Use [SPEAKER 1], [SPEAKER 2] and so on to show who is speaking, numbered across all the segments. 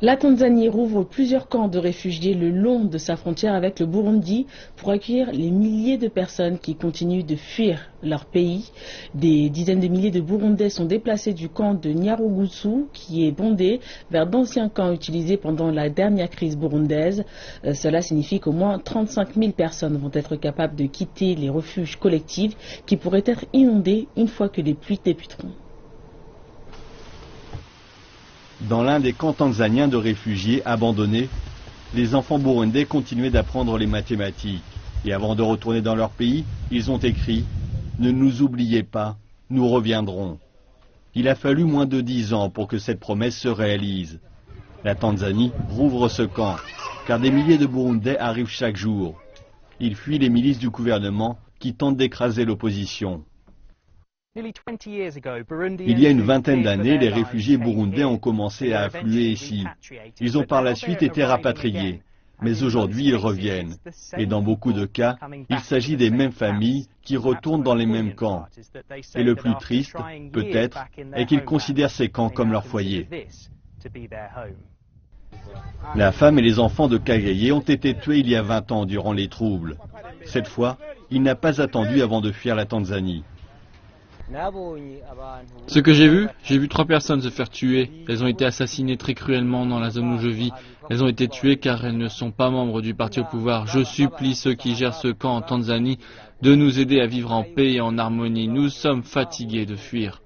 [SPEAKER 1] La Tanzanie rouvre plusieurs camps de réfugiés le long de sa frontière avec le Burundi pour accueillir les milliers de personnes qui continuent de fuir leur pays. Des dizaines de milliers de Burundais sont déplacés du camp de Nyarugusu, qui est bondé, vers d'anciens camps utilisés pendant la dernière crise burundaise. Cela signifie qu'au moins 35 000 personnes vont être capables de quitter les refuges collectifs qui pourraient être inondés une fois que les pluies débuteront.
[SPEAKER 2] Dans l'un des camps tanzaniens de réfugiés abandonnés, les enfants burundais continuaient d'apprendre les mathématiques. Et avant de retourner dans leur pays, ils ont écrit « Ne nous oubliez pas, nous reviendrons ». Il a fallu moins de 10 ans pour que cette promesse se réalise. La Tanzanie rouvre ce camp, car des milliers de Burundais arrivent chaque jour. Ils fuient les milices du gouvernement qui tentent d'écraser l'opposition. Il y a une vingtaine d'années, les réfugiés burundais ont commencé à affluer ici. Ils ont par la suite été rapatriés. Mais aujourd'hui, ils reviennent. Et dans beaucoup de cas, il s'agit des mêmes familles qui retournent dans les mêmes camps. Et le plus triste, peut-être, est qu'ils considèrent ces camps comme leur foyer. La femme et les enfants de Kageye ont été tués il y a 20 ans durant les troubles. Cette fois, il n'a pas attendu avant de fuir la Tanzanie.
[SPEAKER 3] Ce que j'ai vu 3 personnes se faire tuer. Elles ont été assassinées très cruellement dans la zone où je vis. Elles ont été tuées car elles ne sont pas membres du parti au pouvoir. Je supplie ceux qui gèrent ce camp en Tanzanie de nous aider à vivre en paix et en harmonie. Nous sommes fatigués de fuir.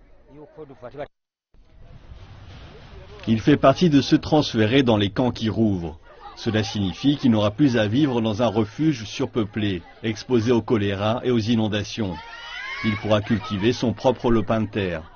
[SPEAKER 2] Il fait partie de ceux transférés dans les camps qui rouvrent. Cela signifie qu'il n'aura plus à vivre dans un refuge surpeuplé, exposé au choléra et aux inondations. Il pourra cultiver son propre lopin de terre.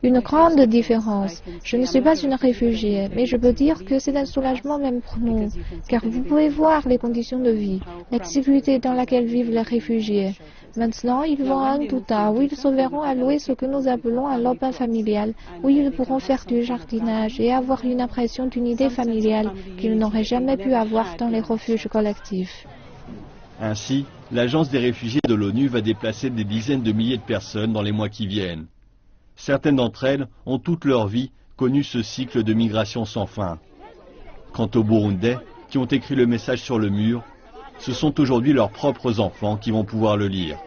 [SPEAKER 4] Une grande différence. Je ne suis pas une réfugiée, mais je peux dire que c'est un soulagement même pour nous, car vous pouvez voir les conditions de vie, la sécurité dans laquelle vivent les réfugiés. Maintenant, ils vont à un tuta où ils se verront allouer ce que nous appelons un lopin familial, où ils pourront faire du jardinage et avoir une impression d'unité familiale qu'ils n'auraient jamais pu avoir dans les refuges collectifs.
[SPEAKER 2] Ainsi, l'Agence des réfugiés de l'ONU va déplacer des dizaines de milliers de personnes dans les mois qui viennent. Certaines d'entre elles ont toute leur vie connu ce cycle de migration sans fin. Quant aux Burundais qui ont écrit le message sur le mur, ce sont aujourd'hui leurs propres enfants qui vont pouvoir le lire.